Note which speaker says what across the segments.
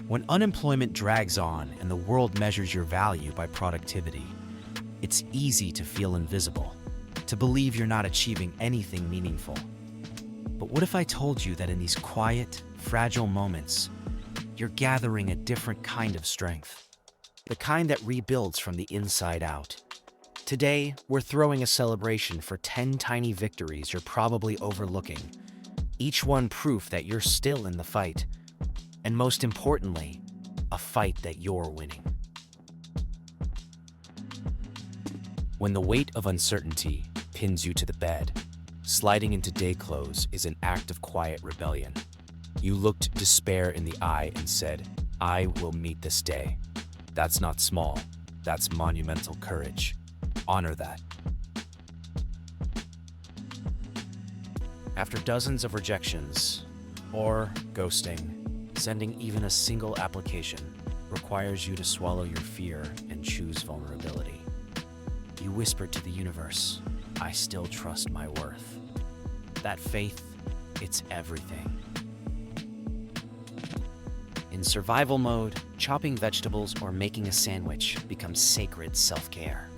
Speaker 1: When unemployment drags on and the world measures your value by productivity, it's easy to feel invisible, to believe you're not achieving anything meaningful. But what if I told you that in these quiet, fragile moments, you're gathering a different kind of strength, the kind that rebuilds from the inside out? Today, we're throwing a celebration for 10 tiny victories you're probably overlooking, each one proof that you're still in the fight, and most importantly, a fight that you're winning. When the weight of uncertainty pins you to the bed, sliding into day clothes is an act of quiet rebellion. You looked despair in the eye and said, "I will meet this day." That's not small, that's monumental courage. Honor that. After dozens of rejections, or ghosting, sending even a single application requires you to swallow your fear and choose vulnerability. You whispered to the universe, "I still trust my worth." That faith, it's everything. In survival mode, chopping vegetables or making a sandwich becomes sacred self-care.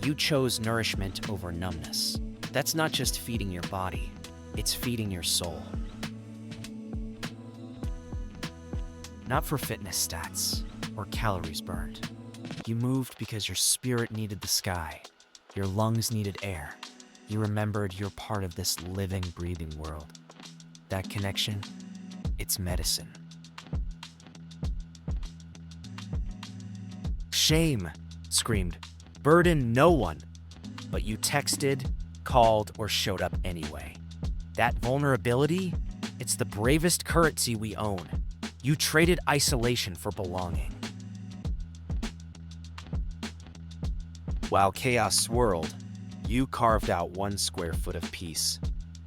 Speaker 1: You chose nourishment over numbness. That's not just feeding your body, it's feeding your soul. Not for fitness stats or calories burned. You moved because your spirit needed the sky, your lungs needed air. You remembered you're part of this living, breathing world. That connection, it's medicine. "Shame," screamed. "Burden no one." But you texted, called, or showed up anyway. That vulnerability, it's the bravest currency we own. You traded isolation for belonging. While chaos swirled, you carved out 1 square foot of peace.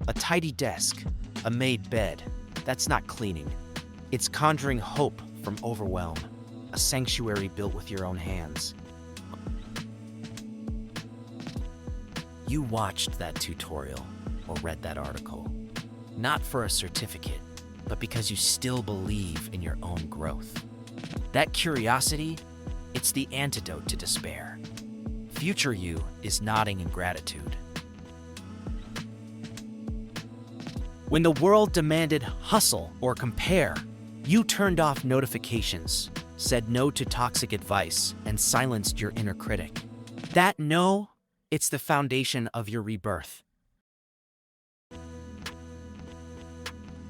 Speaker 1: A tidy desk, a made bed. That's not cleaning. It's conjuring hope from overwhelm. A sanctuary built with your own hands. You watched that tutorial or read that article, not for a certificate, but because you still believe in your own growth. That curiosity, it's the antidote to despair. Future you is nodding in gratitude. When the world demanded hustle or compare, you turned off notifications, said no to toxic advice, and silenced your inner critic. That no, it's the foundation of your rebirth.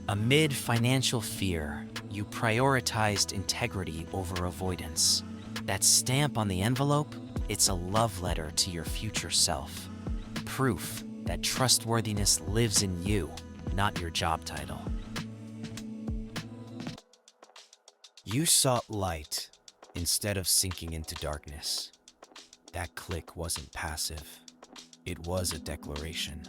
Speaker 1: Amid financial fear, you prioritized integrity over avoidance. That stamp on the envelope, it's a love letter to your future self. Proof that trustworthiness lives in you, not your job title. You sought light instead of sinking into darkness. That click wasn't passive. It was a declaration.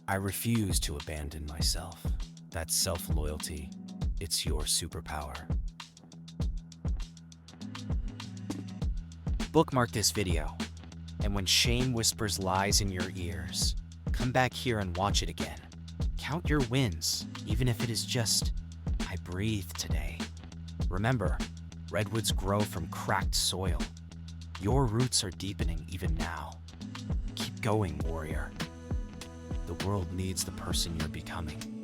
Speaker 1: I refuse to abandon myself. That's self-loyalty. It's your superpower. Bookmark this video, and when shame whispers lies in your ears, come back here and watch it again. Count your wins, even if it is just, "I breathed today." Remember, redwoods grow from cracked soil. Your roots are deepening even now. Keep going, warrior. The world needs the person you're becoming.